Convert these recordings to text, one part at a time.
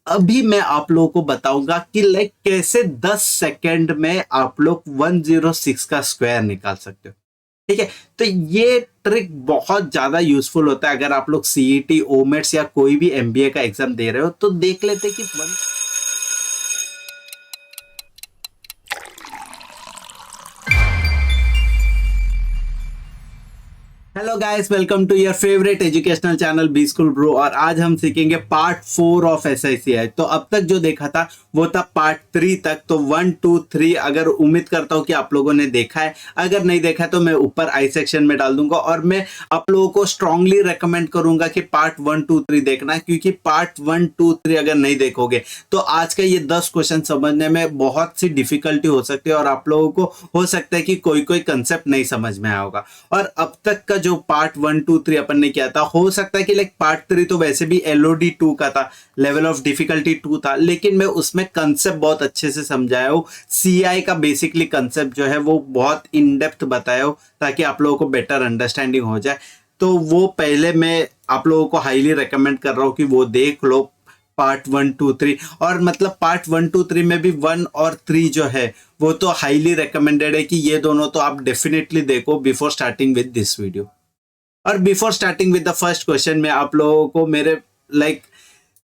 अभी मैं आप लोगों को बताऊंगा कि लाइक कैसे 10 सेकंड में आप लोग 106 का स्क्वायर निकाल सकते हो। ठीक है, तो ये ट्रिक बहुत ज्यादा यूजफुल होता है अगर आप लोग सीईटी, ओमेट्स या कोई भी एमबीए का एग्जाम दे रहे हो। तो देख लेते कि hello guys, welcome to your favourite educational channel B school bro. और आज हम सीखेंगे पार्ट 4 ऑफ एसआईसीआई। तो अब तक जो देखा था वो था पार्ट 3 तक। तो 1 2 3 अगर उम्मीद करता हूं कि आप लोगों ने देखा है, अगर नहीं देखा है तो मैं ऊपर आई सेक्शन में डाल दूंगा। और मैं आप लोगों को स्ट्रांगली रेकमेंड करूंगा कि पार्ट 1 2 3 देखना है, क्योंकि पार्ट 1 2 3 अगर नहीं देखोगे तो आज का ये 10 क्वेश्चन समझने में बहुत सी डिफिकल्टी हो सकती है और आप लोगों को हो सकता है कि कोई कोई कंसेप्ट नहीं समझ में आया होगा। और अब तक का जो पार्ट 1 2 3 अपन ने किया था, हो सकता है कि लाइक पार्ट 3 तो वैसे भी एलओडी 2 का था, लेवल ऑफ डिफिकल्टी 2 था, लेकिन मैं उसमें कंसेप्ट बहुत अच्छे से समझाया हूं। सीआई का बेसिकली कंसेप्ट जो है वो बहुत इन डेप्थ बताया हूं ताकि आप लोगों को बेटर अंडरस्टैंडिंग हो जाए। तो वो पहले मैं आप लोगों को हाईली रेकमेंड कर रहा हूं कि वो देख लो पार्ट 1 2 3। और मतलब पार्ट 1 2 3 में भी 1 और 3 जो है वो तो हाईली रिकमेंडेड है कि ये दोनों तो आप डेफिनेटली देखो before starting with this video. और before starting with the first question में आप लोगों को मेरे लाइक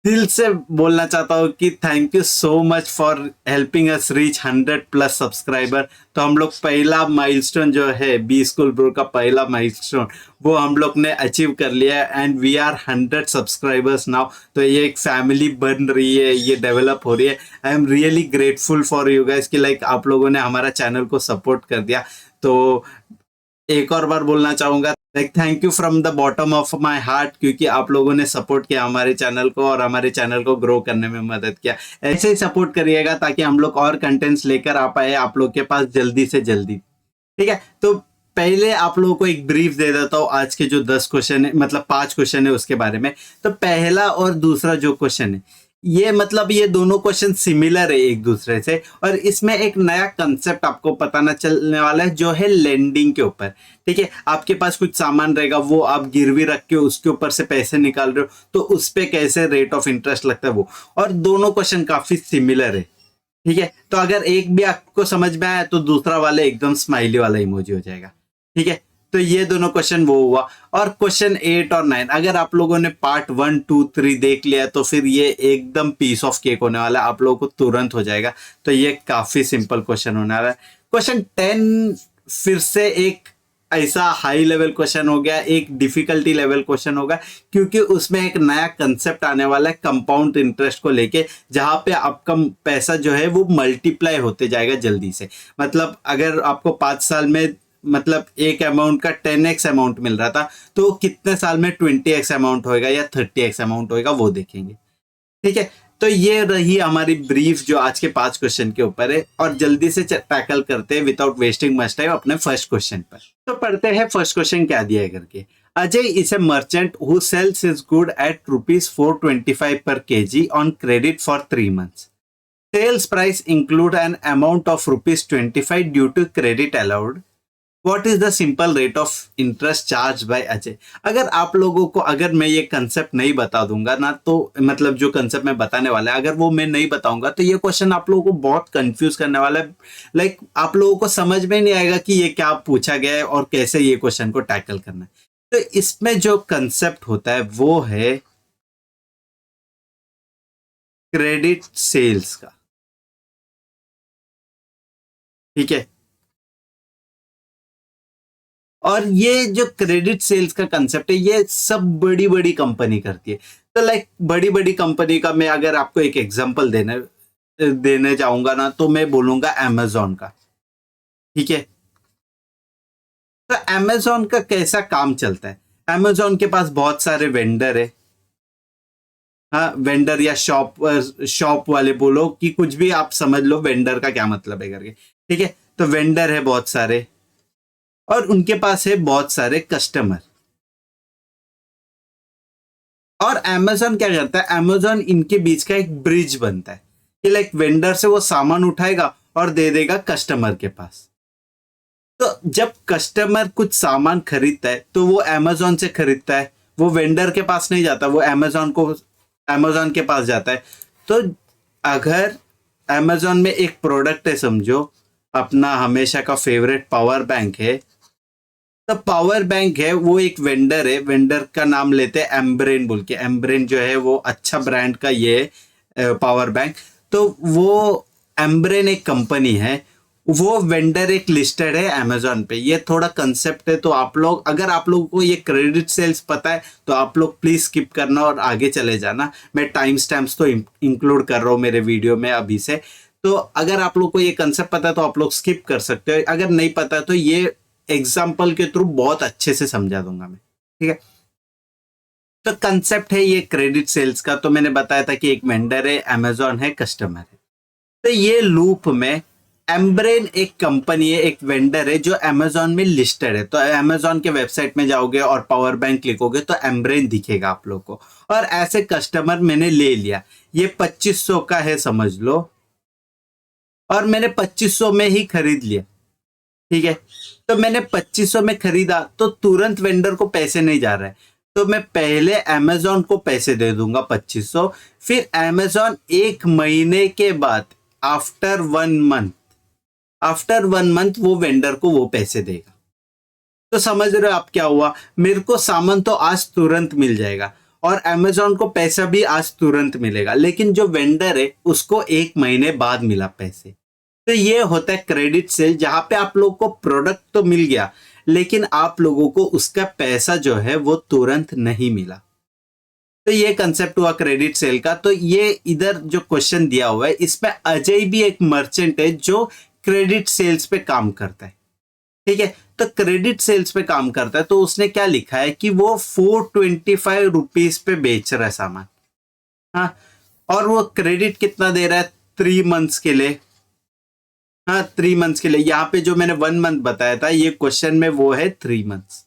दिल से बोलना चाहता हूँ कि thank you so much for helping us reach 100+ subscriber. तो हम लोग पहला माइलस्टोन जो है बी स्कूल ब्रो का पहला माइलस्टोन वो हम लोग ने अचीव कर लिया है and we are 100 subscribers now. तो ये एक फैमिली बन रही है, ये डेवलप हो रही है। I am really grateful for you guys कि लाइक आप लोगों ने हमारा चैनल को सपोर्ट कर दिया। तो एक और बार बोलना चाहूंगा like thank you from the bottom of my heart, क्योंकि आप लोगों ने सपोर्ट किया हमारे चैनल को और हमारे चैनल को ग्रो करने में मदद किया। ऐसे ही सपोर्ट करिएगा ताकि हम लोग और कंटेंट्स लेकर आ पाए आप लोग के पास जल्दी से जल्दी। ठीक है, तो पहले आप लोगों को एक ब्रीफ दे देता हूँ आज के जो 10 क्वेश्चन है, मतलब 5 क्वेश्चन है उसके बारे में। तो पहला और दूसरा जो क्वेश्चन है ये मतलब ये दोनों क्वेश्चन सिमिलर है एक दूसरे से, और इसमें एक नया कंसेप्ट आपको पता ना चलने वाला है जो है लेंडिंग के ऊपर। ठीक है, आपके पास कुछ सामान रहेगा, वो आप गिरवी रख के उसके ऊपर से पैसे निकाल रहे हो, तो उस पे कैसे रेट ऑफ इंटरेस्ट लगता है वो। और दोनों क्वेश्चन काफी सिमिलर है। ठीक है, तो अगर एक भी आपको समझ में आया तो दूसरा वाला एकदम स्माइली वाला इमोजी हो जाएगा। ठीक है, तो ये दोनों क्वेश्चन वो हुआ। और क्वेश्चन 8 और 9 अगर आप लोगों ने पार्ट 1 2 3 देख लिया तो फिर ये एकदम पीस ऑफ केक होने वाला है, आप लोगों को तुरंत हो जाएगा। तो ये काफी सिंपल क्वेश्चन होने वाला है। क्वेश्चन 10 फिर से एक ऐसा हाई लेवल क्वेश्चन हो गया, एक डिफिकल्टी लेवल क्वेश्चन होगा, क्योंकि उसमें एक नया कंसेप्ट आने वाला है कंपाउंड इंटरेस्ट को लेके, जहां पे आपका पैसा जो है वो मल्टीप्लाई होते जाएगा जल्दी से। मतलब अगर आपको 5 साल में मतलब एक अमाउंट का 10x अमाउंट मिल रहा था, तो कितने साल में 20x अमाउंट होएगा या 30x अमाउंट होएगा वो देखेंगे। ठीक है, तो ये रही हमारी ब्रीफ जो आज के 5 क्वेश्चन के ऊपर है। और जल्दी से टैकल करते हैं विदाउट वेस्टिंग मच टाइम अपने फर्स्ट क्वेश्चन पर। तो पढ़ते हैं फर्स्ट क्वेश्चन क्या दिया है करके। Ajay is a merchant who sales his good at ₹425 per kg on credit for 3 months. Sales price include an amount of ₹25 due to credit allowed. What is the simple rate of interest charged by Ajay. अगर आप लोगों को अगर मैं ये concept नहीं बता दूंगा ना, तो मतलब जो कंसेप्ट मैं बताने वाला है अगर वो मैं नहीं बताऊंगा तो ये क्वेश्चन आप लोगों को बहुत कंफ्यूज करने वाला है। लाइक आप लोगों को समझ में नहीं आएगा कि ये क्या पूछा गया है और कैसे ये क्वेश्चन को टैकल करना है। तो इसमें जो कंसेप्ट होता है वो है क्रेडिट सेल्स का। ठीक है, और ये जो क्रेडिट सेल्स का कंसेप्ट है ये सब बड़ी बड़ी कंपनी करती है। तो लाइक बड़ी बड़ी कंपनी का मैं अगर आपको एक एग्जांपल देने जाऊंगा ना, तो मैं बोलूंगा अमेजोन का। ठीक है, तो अमेजोन का कैसा काम चलता है। अमेजोन के पास बहुत सारे वेंडर है। हाँ, वेंडर या शॉप वाले बोलो कि कुछ भी आप समझ लो वेंडर का क्या मतलब है करके। ठीक है, तो वेंडर है बहुत सारे और उनके पास है बहुत सारे कस्टमर। और अमेजोन क्या करता है, अमेजोन इनके बीच का एक ब्रिज बनता है कि लाइक वेंडर से वो सामान उठाएगा और दे देगा कस्टमर के पास। तो जब कस्टमर कुछ सामान खरीदता है तो वो अमेजोन से खरीदता है, वो वेंडर के पास नहीं जाता, वो अमेजोन के पास जाता है। तो अगर अमेजोन में एक प्रोडक्ट है, समझो अपना हमेशा का फेवरेट पावर बैंक है, तो पावर बैंक है वो एक वेंडर है, वेंडर का नाम लेते हैं एम्ब्रेन बोल के। एम्ब्रेन जो है वो अच्छा ब्रांड का ये पावर बैंक। तो वो एम्ब्रेन एक कंपनी है, वो वेंडर एक लिस्टेड है अमेजोन पे। ये थोड़ा कंसेप्ट है, तो आप लोग, अगर आप लोगों को ये क्रेडिट सेल्स पता है तो आप लोग प्लीज स्किप करना और आगे चले जाना। मैं टाइम स्टैम्प्स तो इंक्लूड कर रहा हूँ मेरे वीडियो में अभी से। तो अगर आप लोग को ये कंसेप्ट पता है तो आप लोग स्किप कर सकते हो, अगर नहीं पता तो ये एग्जाम्पल के थ्रू बहुत अच्छे से समझा दूंगा मैं, ठीक है। तो कंसेप्ट है ये क्रेडिट सेल्स का। तो मैंने बताया था कि एक वेंडर है, अमेजोन है, कस्टमर है। तो ये लूप में एम्ब्रेन एक कंपनी है, एक वेंडर है जो अमेजोन में लिस्टेड है। तो अमेजोन के वेबसाइट में जाओगे और पावर बैंक लिखोगे तो एम्ब्रेन दिखेगा आप लोग को। और ऐसे कस्टमर मैंने ले लिया, ये 2500 का है समझ लो, और मैंने 2500 में ही खरीद लिया, ठीक है। तो मैंने 2500 में खरीदा तो तुरंत वेंडर को पैसे नहीं जा रहे हैं, तो मैं पहले अमेजोन को पैसे दे दूंगा 2500। फिर अमेजोन एक महीने के बाद आफ्टर वन मंथ वो वेंडर को वो पैसे देगा। तो समझ रहे हो आप क्या हुआ, मेरे को सामान तो आज तुरंत मिल जाएगा और अमेजोन को पैसा भी आज तुरंत मिलेगा, लेकिन जो वेंडर है उसको एक महीने बाद मिला पैसे। तो ये होता है क्रेडिट सेल, जहां पे आप लोगों को प्रोडक्ट तो मिल गया लेकिन आप लोगों को उसका पैसा जो है वो तुरंत नहीं मिला। तो ये कंसेप्ट हुआ क्रेडिट सेल का। तो ये इधर जो क्वेश्चन दिया हुआ है इसमें अजय भी एक मर्चेंट है जो क्रेडिट सेल्स पे काम करता है, ठीक है। तो क्रेडिट सेल्स पे काम करता है, तो उसने क्या लिखा है कि वो 425 रुपीज पे बेच रहा है सामान, हाँ। और वो क्रेडिट कितना दे रहा है, 3 मंथ्स के लिए, हाँ 3 मंथ्स के लिए। यहाँ पे जो मैंने 1 मंथ बताया था, ये क्वेश्चन में वो है 3 मंथ्स।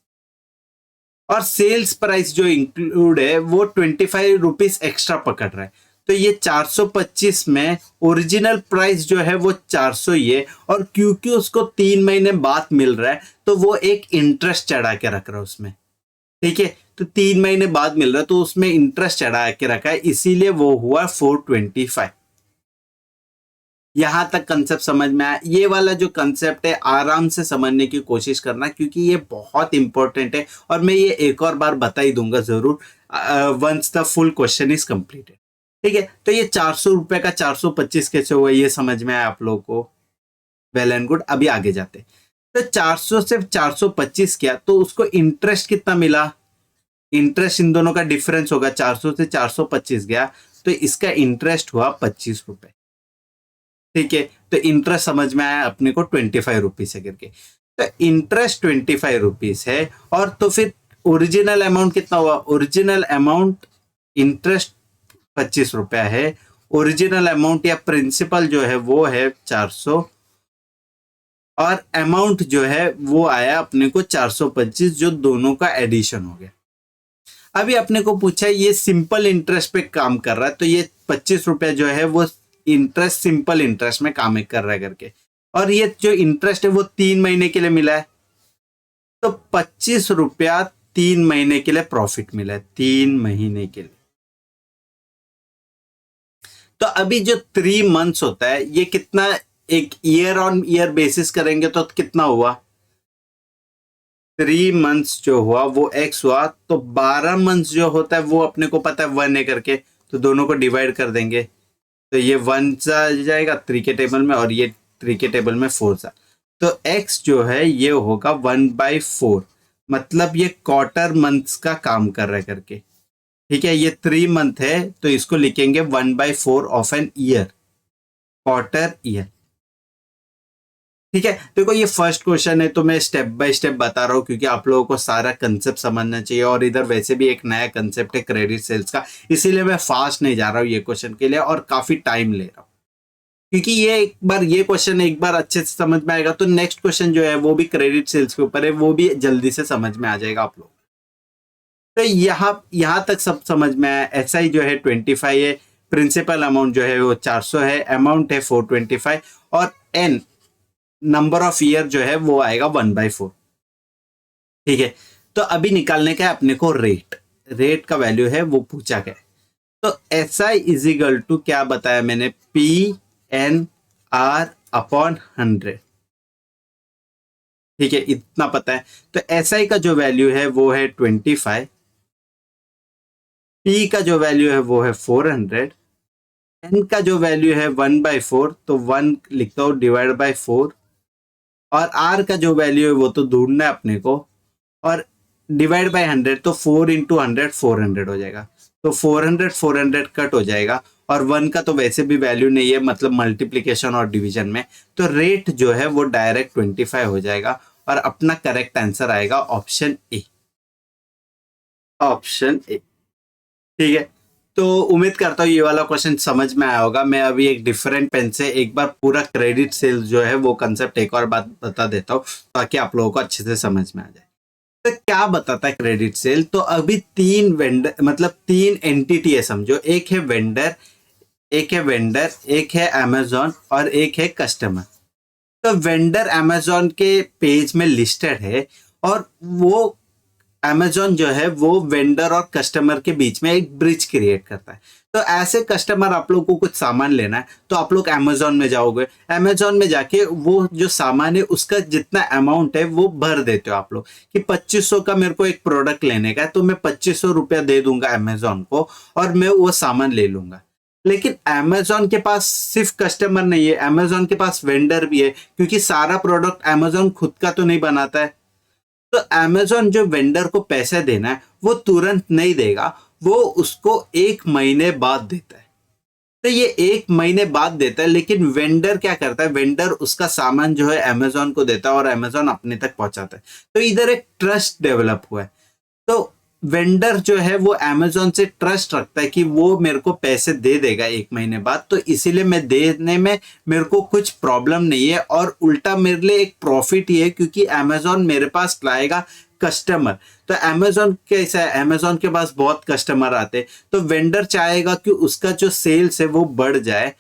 और सेल्स प्राइस जो इंक्लूड है वो 25 रुपीज एक्स्ट्रा पकड़ रहा है। तो ये 425 में ओरिजिनल प्राइस जो है वो 400 ही है, और क्योंकि उसको 3 महीने बाद मिल रहा है तो वो एक इंटरेस्ट चढ़ा के रख रहा है उसमें, ठीक है। तो 3 महीने बाद मिल रहा है तो उसमें इंटरेस्ट चढ़ा के रखा है, इसीलिए वो हुआ 425। यहां तक कंसेप्ट समझ में आया। ये वाला जो कंसेप्ट है आराम से समझने की कोशिश करना, क्योंकि ये बहुत इंपॉर्टेंट है और मैं ये एक और बार बता ही दूंगा जरूर once the full question is completed, ठीक है। तो ये 400 रुपए का 425 कैसे हुआ, ये समझ में आया आप लोगों को, वेल एंड गुड। अभी आगे जाते। तो 400 से 425 किया तो उसको इंटरेस्ट कितना मिला, इंटरेस्ट इन दोनों का डिफरेंस होगा, 400 से 425 गया तो इसका इंटरेस्ट हुआ 25 रुपए, ठीक है। तो इंटरेस्ट समझ में आया अपने को 25 रुपीज है करके। तो इंटरेस्ट 25 रुपीज है, और तो फिर ओरिजिनल अमाउंट कितना हुआ, ओरिजिनल अमाउंट इंटरेस्ट 25 रुपया है, ओरिजिनल अमाउंट या प्रिंसिपल जो है वो है 400, और अमाउंट जो है वो आया अपने को 425, जो दोनों का एडिशन हो गया। अभी अपने को पूछा ये सिंपल इंटरेस्ट पे काम कर रहा है, तो ये 25 रुपया जो है वो इंटरेस्ट सिंपल इंटरेस्ट में काम कर रहा है करके, और ये जो इंटरेस्ट है वो 3 महीने के लिए मिला है, तो 25 रुपया 3 महीने के लिए प्रॉफिट मिला है, 3 महीने के लिए। तो अभी जो 3 मंथ्स होता है ये कितना, एक ईयर ऑन ईयर बेसिस करेंगे तो कितना हुआ, 3 मंथ्स जो हुआ वो एक्स हुआ, तो 12 मंथ्स जो होता है वो अपने को पता है 1 है करके, तो दोनों को डिवाइड कर देंगे तो ये 1 आ जाएगा 3 के टेबल में, और ये 3 के टेबल में 4 सा। तो x जो है ये होगा 1/4, मतलब ये क्वार्टर मंथ्स का काम कर रहा है करके, ठीक है। ये 3 मंथ है तो इसको लिखेंगे 1/4 of an year, quarter year, ठीक है। देखो ये फर्स्ट क्वेश्चन है तो मैं स्टेप बाय स्टेप बता रहा हूँ, क्योंकि आप लोगों को सारा कंसेप्ट समझना चाहिए, और इधर वैसे भी एक नया कंसेप्ट है क्रेडिट सेल्स का, इसीलिए मैं फास्ट नहीं जा रहा हूँ ये क्वेश्चन के लिए और काफी टाइम ले रहा हूँ, क्योंकि ये एक बार ये क्वेश्चन एक बार अच्छे से समझ में आएगा तो नेक्स्ट क्वेश्चन जो है वो भी क्रेडिट सेल्स के ऊपर है, वो भी जल्दी से समझ में आ जाएगा आप लोग। तो यहाँ तक सब समझ में आया। SI जो है 25 है, प्रिंसिपल अमाउंट जो है वो 400 है, अमाउंट है 425, और N नंबर ऑफ ईयर जो है वो आएगा 1/4, ठीक है। तो अभी निकालने का है अपने को रेट का वैल्यू है वो पूछा गया। तो SI इज इक्वल टू क्या बताया मैंने, PNR अपॉन 100। ठीक है, इतना पता है। तो SI का जो वैल्यू है वो है 25, P का जो वैल्यू है वो है 400, N का जो वैल्यू है 1/4, तो 1 लिखता हूँ डिवाइड बाय 4, और R का जो वैल्यू है वो तो ढूंढना है अपने को, और डिवाइड बाय 100, तो 4 इंटू 100 400 हो जाएगा। तो 400 400 कट हो जाएगा, और 1 का तो वैसे भी वैल्यू नहीं है, मतलब मल्टीप्लीकेशन और डिवीजन में, तो रेट जो है वो डायरेक्ट 25 हो जाएगा, और अपना करेक्ट आंसर आएगा ऑप्शन ए। Option A. ठीक है, तो उम्मीद करता हूँ ये वाला क्वेश्चन समझ में आया होगा। मैं अभी एक डिफरेंट पेन से एक बार पूरा क्रेडिट सेल्स जो है वो कंसेप्ट एक और बात बता देता हूँ, ताकि आप लोगों को अच्छे से समझ में आ जाए। तो क्या बताता है क्रेडिट सेल, तो अभी तीन वेंडर, मतलब तीन एंटिटी है समझो, एक है वेंडर, एक है अमेजोन, और एक है कस्टमर। तो वेंडर अमेजोन के पेज में लिस्टेड है, और वो अमेजोन जो है वो वेंडर और कस्टमर के बीच में एक ब्रिज क्रिएट करता है। तो ऐसे कस्टमर, आप लोग को कुछ सामान लेना है, तो आप लोग अमेजोन में जाओगे, अमेजोन में जाके वो जो सामान है उसका जितना अमाउंट है वो भर देते हो आप लोग, कि 2500 का मेरे को एक प्रोडक्ट लेने का है, तो मैं 2500 रुपया दे दूंगा अमेजोन को, और मैं वो सामान ले लूंगा। लेकिन अमेजोन के पास सिर्फ कस्टमर नहीं है, अमेजोन के पास वेंडर भी है, क्योंकि सारा प्रोडक्ट अमेजोन खुद का तो नहीं बनाता है। तो अमेजोन जो वेंडर को पैसे देना है वो तुरंत नहीं देगा, वो उसको 1 महीने बाद देता है। तो ये 1 महीने बाद देता है, लेकिन वेंडर क्या करता है, वेंडर उसका सामान जो है अमेजोन को देता है, और अमेजोन अपने तक पहुंचाता है। तो इधर एक ट्रस्ट डेवलप हुआ है। तो वेंडर जो है वो अमेजोन से ट्रस्ट रखता है कि वो मेरे को पैसे दे देगा 1 महीने बाद, तो इसीलिए मैं देने में मेरे को कुछ प्रॉब्लम नहीं है, और उल्टा मेरे लिए एक प्रॉफिट ही है, क्योंकि अमेजोन मेरे पास लाएगा कस्टमर। तो अमेजोन कैसा है, अमेजोन के पास बहुत कस्टमर आते, तो वेंडर चाहेगा कि उसका जो सेल्स है वो बढ़ जाए,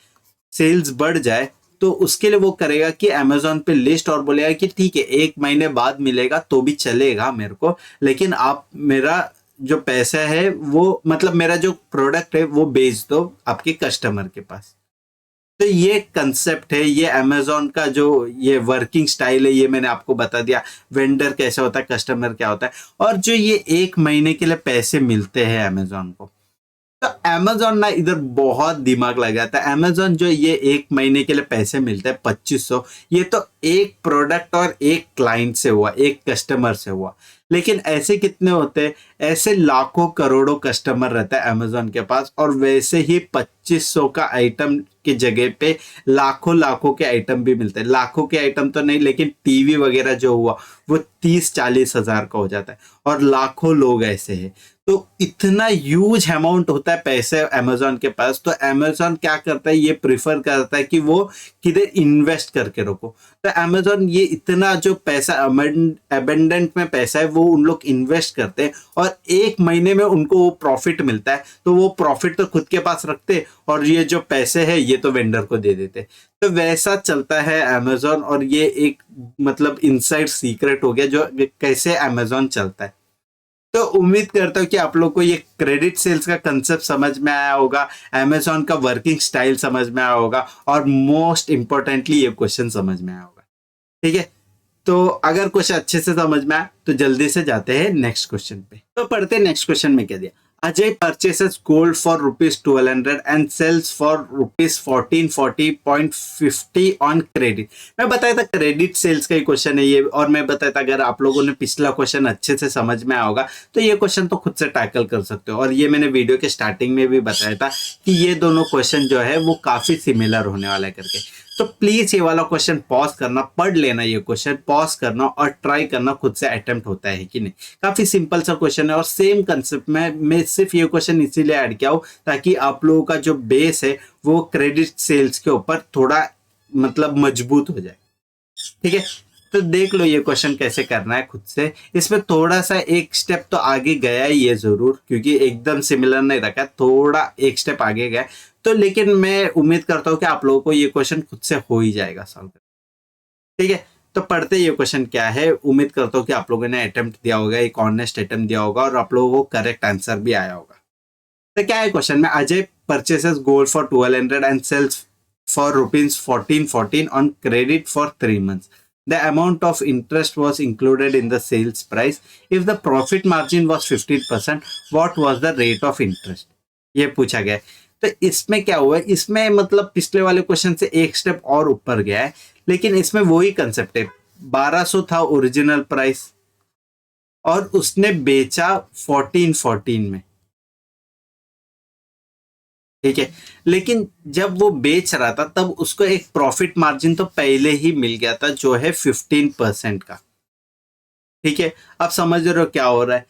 सेल्स बढ़ जाए। तो उसके लिए वो करेगा कि अमेजोन पे लिस्ट, और बोलेगा कि ठीक है 1 महीने बाद मिलेगा तो भी चलेगा मेरे को, लेकिन आप मेरा जो पैसा है वो, मतलब मेरा जो प्रोडक्ट है वो बेच दो आपके कस्टमर के पास। तो ये कंसेप्ट है, ये अमेजोन का जो ये वर्किंग स्टाइल है, ये मैंने आपको बता दिया। वेंडर कैसा होता है, कस्टमर क्या होता है, और जो ये 1 महीने के लिए पैसे मिलते हैं अमेजोन को, तो अमेजोन ना इधर बहुत दिमाग लगाता है। अमेजोन जो ये 1 महीने के लिए पैसे मिलते हैं 2500, ये तो एक प्रोडक्ट और एक क्लाइंट से हुआ, एक कस्टमर से हुआ। लेकिन ऐसे कितने होते हैं, ऐसे लाखों करोड़ों कस्टमर रहता है अमेजोन के पास, और वैसे ही 2500 का आइटम की जगह पे लाखों लाखों के आइटम भी मिलते हैं। लाखों के आइटम तो नहीं, लेकिन टीवी वगैरह जो हुआ वो 30-40 हजार का हो जाता है, और लाखों लोग ऐसे हैं। तो इतना ह्यूज अमाउंट होता है पैसे अमेजोन के पास, तो अमेजोन क्या करता है, ये प्रिफर करता है कि वो किधर इन्वेस्ट करके रखो। तो अमेजोन ये इतना जो पैसा अबेंडेंट में पैसा है वो उन लोग इन्वेस्ट करते हैं, और 1 महीने में उनको वो प्रॉफिट मिलता है, तो वो प्रॉफिट तो खुद के पास रखते, और ये जो पैसे है ये तो वेंडर को दे देते। तो वैसा चलता है अमेजोन, और ये एक मतलब इनसाइड सीक्रेट हो गया जो कैसे अमेजोन चलता है। तो उम्मीद करता हूँ कि आप लोग को ये क्रेडिट सेल्स का कंसेप्ट समझ में आया होगा, अमेजोन का वर्किंग स्टाइल समझ में आया होगा, और मोस्ट इंपॉर्टेंटली ये क्वेश्चन समझ में आया होगा। ठीक है, तो अगर क्वेश्चन अच्छे से समझ में आया तो जल्दी से जाते हैं नेक्स्ट क्वेश्चन पे। तो पढ़ते हैं नेक्स्ट क्वेश्चन में क्या दिया। Ajay purchases gold for ₹1200 and sales for ₹1440.50 on credit. मैं बताया था क्रेडिट सेल्स का ही क्वेश्चन है ये, और मैं बताया था अगर आप लोगों ने पिछला क्वेश्चन अच्छे से समझ में आया होगा तो ये क्वेश्चन तो खुद से टैकल कर सकते हो। और ये मैंने वीडियो के स्टार्टिंग में भी बताया था कि ये दोनों क्वेश्चन जो है वो काफी सिमिलर होने वाला है करके। तो प्लीज ये वाला क्वेश्चन पॉज करना, पढ़ लेना, ये क्वेश्चन पॉज करना और ट्राई करना खुद से अटेम्प्ट होता है कि नहीं। काफी सिंपल सा क्वेश्चन है, और सेम कंसेप्ट में मैं सिर्फ ये क्वेश्चन इसीलिए ऐड किया हूं ताकि आप लोगों का जो बेस है वो क्रेडिट सेल्स के ऊपर थोड़ा मतलब मजबूत हो जाए। ठीक है, तो देख लो ये क्वेश्चन कैसे करना है खुद से। इसमें थोड़ा सा एक स्टेप तो आगे गया ही है जरूर, क्योंकि एकदम सिमिलर नहीं रखा, थोड़ा एक स्टेप आगे गया। तो लेकिन मैं उम्मीद करता हूँ कि आप लोगों को ये क्वेश्चन खुद से हो ही जाएगा सॉल्व। ठीक है, तो पढ़ते ये क्वेश्चन क्या है। उम्मीद करता हूँ कि आप लोगों ने अटेम्प्ट दिया होगा, एक ऑनेस्ट अटेम्प्ट दिया होगा, और आप लोगों को करेक्ट आंसर भी आया होगा। तो क्या है क्वेश्चन में, Ajay purchases gold for 1200 and sales for rupees 1414 on credit for 3 months. The amount of interest was included in the sales price. If the profit margin was 15%, what was the rate of interest? ये पूछा गया है। तो इसमें क्या हुआ है, इसमें मतलब पिछले वाले क्वेश्चन से एक स्टेप और ऊपर गया है, लेकिन इसमें वही कंसेप्ट है। 1200 था ओरिजिनल प्राइस और उसने बेचा 1414 में, ठीक है। लेकिन जब वो बेच रहा था तब उसको एक प्रॉफिट मार्जिन तो पहले ही मिल गया था जो है 15% का, ठीक है। अब समझ रहे हो क्या हो रहा है।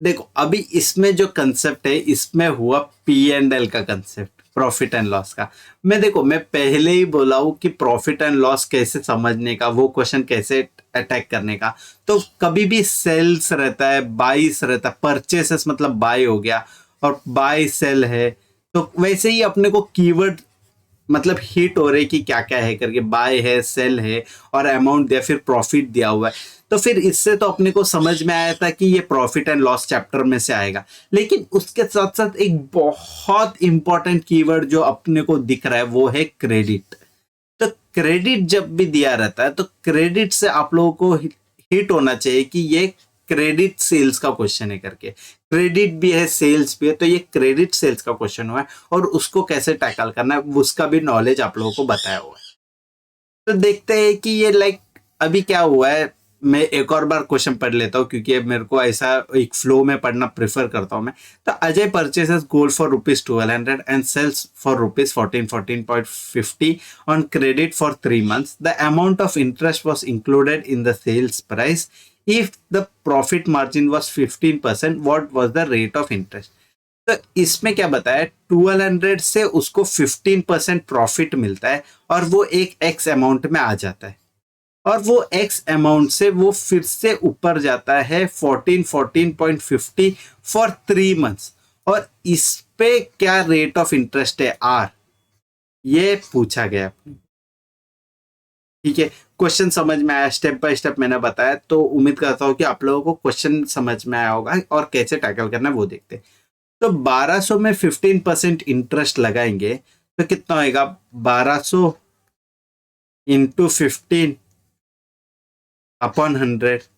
देखो अभी इसमें जो कंसेप्ट है इसमें हुआ P&L का कंसेप्ट, प्रॉफिट एंड लॉस का। मैं पहले ही बोला हूं कि प्रॉफिट एंड लॉस कैसे समझने का, वो क्वेश्चन कैसे अटैक करने का। तो कभी भी सेल्स रहता है, बाइस रहता है, परचेसेस मतलब बाय हो गया और बाय सेल है, तो वैसे ही अपने को कीवर्ड मतलब हिट हो रहे कि क्या क्या है करके, बाय है, सेल है और अमाउंट दिया, फिर प्रॉफिट दिया हुआ है। तो फिर इससे तो अपने को समझ में आया था कि ये प्रॉफिट एंड लॉस चैप्टर में से आएगा। लेकिन उसके साथ साथ एक बहुत इंपॉर्टेंट कीवर्ड जो अपने को दिख रहा है वो है क्रेडिट। तो क्रेडिट जब भी दिया रहता है तो क्रेडिट से आप लोगों को हिट होना चाहिए कि ये क्रेडिट सेल्स का क्वेश्चन है करके। क्रेडिट भी है, सेल्स भी है, तो ये क्रेडिट सेल्स का क्वेश्चन हुआ है और उसको कैसे टैकल करना है उसका भी नॉलेज आप लोगों को बताया हुआ है। तो देखते हैं कि ये अभी क्या हुआ है। मैं एक और बार क्वेश्चन पढ़ लेता हूँ क्योंकि मेरे को ऐसा एक फ्लो में पढ़ना प्रेफर करता हूँ मैं। तो Ajay purchases gold for rupees 1200 and sales for rupees 1414.50 on credit for 3 months. The amount of interest was included in the sales price. If the profit margin was 15%, what was the rate of interest? तो इसमें क्या बताया, 1200 से उसको 15% profit मिलता है और वो एक एक्स अमाउंट में आ जाता है और वो एक्स अमाउंट से वो फिर से ऊपर जाता है 1414.50 फॉर 3 months। और इस पे क्या रेट ऑफ इंटरेस्ट है, आर, ये पूछा गया। ठीक है, क्वेश्चन समझ में आया, स्टेप बाय स्टेप मैंने बताया। तो उम्मीद करता हूँ कि आप लोगों को क्वेश्चन समझ में आया होगा और कैसे टैकल करना है वो देखते हैं। तो 1200 में 15% इंटरेस्ट लगाएंगे तो कितना होएगा, 1200 इंटू 15 अपॉन 100।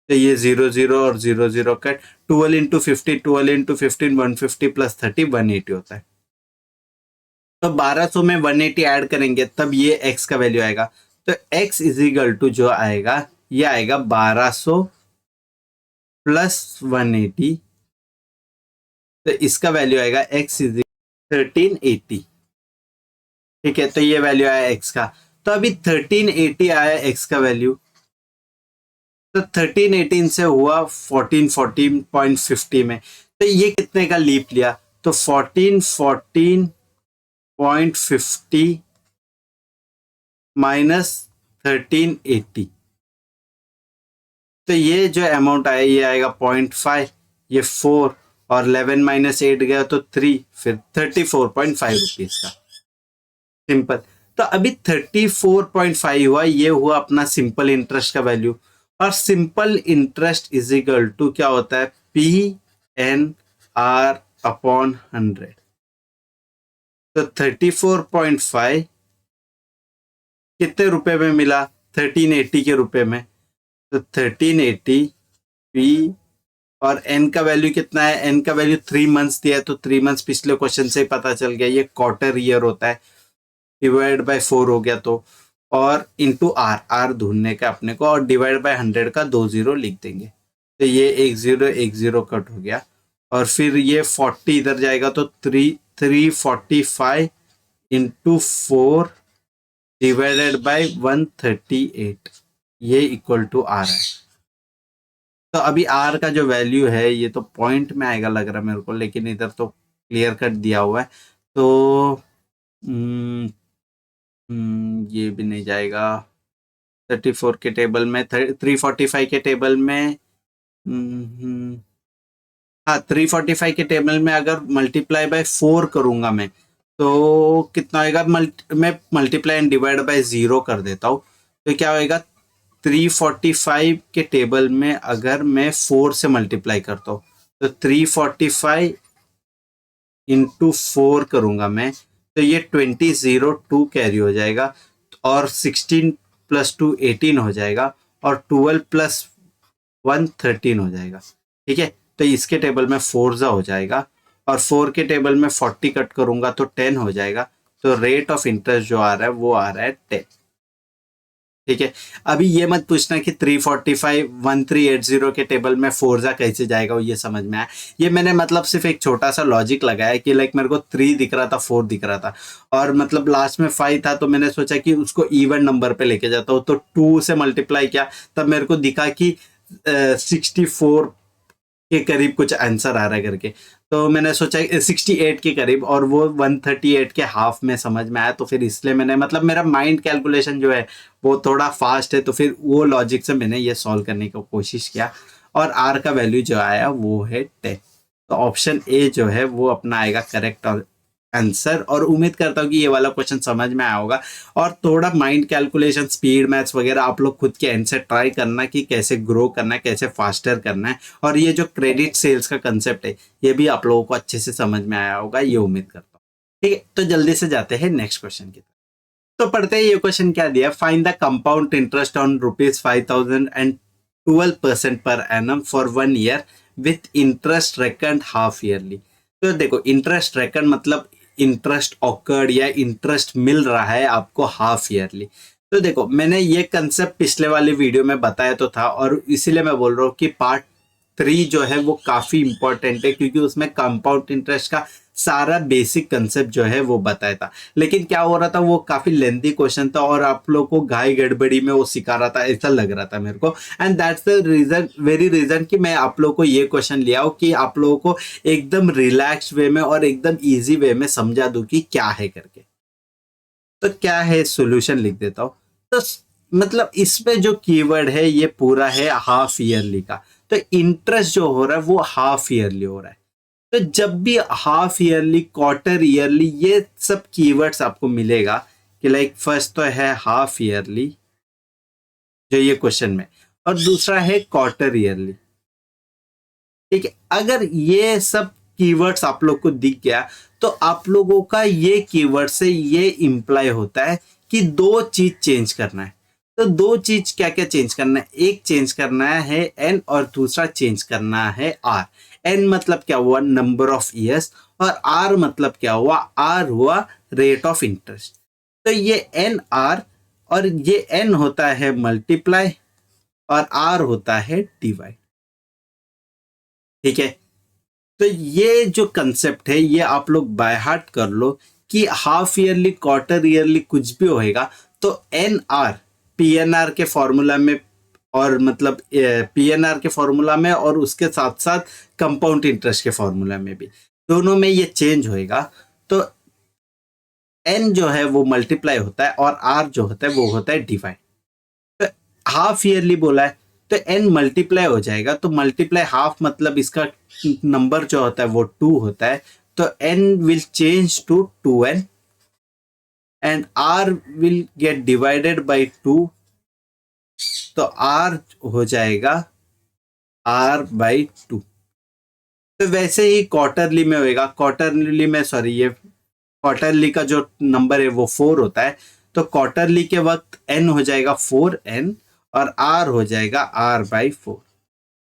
तो ये 00 और 00 कट, 12 इंटू 15, 12 इंटू 15 150 प्लस 30 180 होता है। तो 1200 में 180 ऐड करेंगे तब ये x का वैल्यू आएगा। तो x इज इक्वल टू जो आएगा ये आएगा 1200 प्लस 180। तो इसका वैल्यू आएगा x इज 1380। ठीक है, तो ये वैल्यू आया x का। तो अभी 1380 आया x का वैल्यू, तो 1318 से हुआ 1414.50 में। तो ये कितने का लीप लिया, तो 1414.50 माइनस 1380। तो ये जो अमाउंट आया ये आएगा 0.5, ये 4 और 11 माइनस 8 गया तो 3, फिर 34.5 रुपीज का। सिंपल। तो अभी 34.5 हुआ, ये हुआ अपना सिंपल इंटरेस्ट का वैल्यू। और simple interest is equal to क्या होता है, PNR अपॉन 100। तो 34.5 कितने रुपए में मिला, 1380 के रुपए में। तो 1380 P और n का वैल्यू कितना है, n का वैल्यू 3 months दिया है, तो 3 months पिछले क्वेश्चन से ही पता चल गया, ये क्वार्टर ईयर होता है, डिवाइड बाय 4 हो गया। तो और इंटू आर, आर ढूंढने का अपने को, और डिवाइड बाय 100 का 2 0 लिख देंगे। तो ये 1 0 कट हो गया और फिर ये 40 इधर जाएगा तो 345 इंटू 4 डिवाइडेड बाय 138, ये इक्वल टू आर है। तो अभी आर का जो वैल्यू है ये तो पॉइंट में आएगा लग रहा है मेरे को, लेकिन इधर तो क्लियर कट दिया हुआ है। तो ये भी नहीं जाएगा 34 के टेबल में, 345 के टेबल में। हाँ, 345 के टेबल में अगर मल्टीप्लाई बाय 4 करूंगा मैं तो कितना आएगा, मैं मल्टीप्लाई एंड डिवाइड बाय 0 कर देता हूँ। तो क्या होएगा, 345 के टेबल में अगर मैं 4 से मल्टीप्लाई करता हूँ तो 345 इंटू 4 करूंगा मैं, तो ये 2002 कैरी हो जाएगा, और 16 प्लस 2 18 हो जाएगा, और 12 प्लस 1 13 हो जाएगा। ठीक है, तो इसके टेबल में 4 हो जाएगा, और 4 के टेबल में 40 कट करूंगा तो 10 हो जाएगा। तो रेट ऑफ इंटरेस्ट जो आ रहा है वो आ रहा है 10। ठीक है, अभी ये मत पूछना कि 345 1380 के टेबल में फोर्जा कैसे जाएगा, वो ये समझ में आया। ये मैंने मतलब सिर्फ एक छोटा सा लॉजिक लगाया कि लाइक मेरे को 3 दिख रहा था, 4 दिख रहा था, और मतलब लास्ट में 5 था, तो मैंने सोचा कि उसको इवन नंबर पे लेके जाता हूँ, तो 2 से मल्टीप्लाई किया, तब मेरे को दिखा कि 64 के करीब कुछ आंसर आ रहा है करके। तो मैंने सोचा 68 के करीब, और वो 138 के हाफ में समझ में आया, तो फिर इसलिए मैंने मतलब मेरा माइंड कैलकुलेशन जो है वो थोड़ा फास्ट है, तो फिर वो लॉजिक से मैंने ये सॉल्व करने की कोशिश किया, और आर का वैल्यू जो आया वो है 10। तो ऑप्शन ए जो है वो अपना आएगा करेक्ट आंसर, और उम्मीद करता हूँ कि ये वाला क्वेश्चन समझ में आया होगा। और थोड़ा माइंड कैलकुलेशन, स्पीड मैथ्स वगैरह आप लोग खुद के एंड से ट्राई करना कि कैसे ग्रो करना है, कैसे फास्टर करना है, और ये जो क्रेडिट सेल्स का कंसेप्ट है ये भी आप लोगों को अच्छे से समझ में आया होगा, ये उम्मीद करता हूँ। ठीक है, तो जल्दी से जाते हैं नेक्स्ट क्वेश्चन की तरफ। तो पढ़ते हैं ये क्वेश्चन क्या दिया, find the compound interest on ₹5,000 and 12% per annum for 1 year with interest reckoned half yearly. तो देखो, इंटरेस्ट रेकंड मतलब इंटरेस्ट ऑकर्ड या इंटरेस्ट मिल रहा है आपको हाफ ईयरली। तो देखो, मैंने ये कंसेप्ट पिछले वाले वीडियो में बताया तो था, और इसीलिए मैं बोल रहा हूँ कि पार्ट 3 जो है वो काफी इंपॉर्टेंट है, क्योंकि उसमें कंपाउंड इंटरेस्ट का सारा बेसिक कंसेप्ट जो है वो बताया था। लेकिन क्या हो रहा था, वो काफी लेंथी क्वेश्चन था, और आप लोग को घाई गड़बड़ी में वो सिखा रहा था, ऐसा लग रहा था मेरे को। And that's the reason, very reason कि मैं आप लोग को ये क्वेश्चन लिया हूँ कि आप लोगों को एकदम रिलैक्स वे में और एकदम इजी वे में समझा दूं कि क्या है करके। तो क्या है, सॉल्यूशन लिख देता हूँ। तो मतलब इसमें जो कीवर्ड है ये पूरा है हाफ ईयरली का। तो इंटरेस्ट जो हो रहा है वो हाफ ईयरली हो रहा है। तो जब भी हाफ ईयरली, क्वार्टर ईयरली, ये सब कीवर्ड्स आपको मिलेगा कि लाइक फर्स्ट तो है हाफ ईयरली जो ये क्वेश्चन में, और दूसरा है क्वार्टर ईयरली। ठीक है, अगर ये सब कीवर्ड्स आप लोग को दिख गया, तो आप लोगों का ये कीवर्ड से ये इंप्लाई होता है कि दो चीज चेंज करना है। तो दो चीज क्या क्या चेंज करना है, एक चेंज करना है एन, और दूसरा चेंज करना है आर। एन मतलब क्या हुआ, नंबर ऑफ ईयर्स, और आर मतलब क्या हुआ, आर हुआ रेट ऑफ इंटरेस्ट। तो ये एन आर, और ये एन होता है मल्टीप्लाई, और आर होता है डिवाइड। ठीक है, तो ये जो कंसेप्ट है ये आप लोग बाय हार्ट कर लो कि हाफ ईयरली, क्वार्टर ईयरली कुछ भी होएगा तो एन आर पीएनआर के फॉर्मूला में, और मतलब पीएनआर के फॉर्मूला में, और उसके साथ साथ कंपाउंड इंटरेस्ट के फॉर्मूला में भी, दोनों में ये चेंज होएगा। तो एन जो है वो मल्टीप्लाई होता है, और आर जो होता है वो होता है डिवाइड। तो हाफ ईयरली बोला है तो एन मल्टीप्लाई हो जाएगा, तो मल्टीप्लाई हाफ मतलब इसका नंबर जो होता है वो 2 होता है, तो n will change to 2n, and R will get divided by 2, तो आर हो जाएगा r बाई 2। तो वैसे ही क्वार्टरली में होएगा, क्वार्टरली में सॉरी, ये क्वार्टरली का जो नंबर है वो 4 होता है, तो क्वार्टरली के वक्त n हो जाएगा 4n, और r हो जाएगा r बाई 4।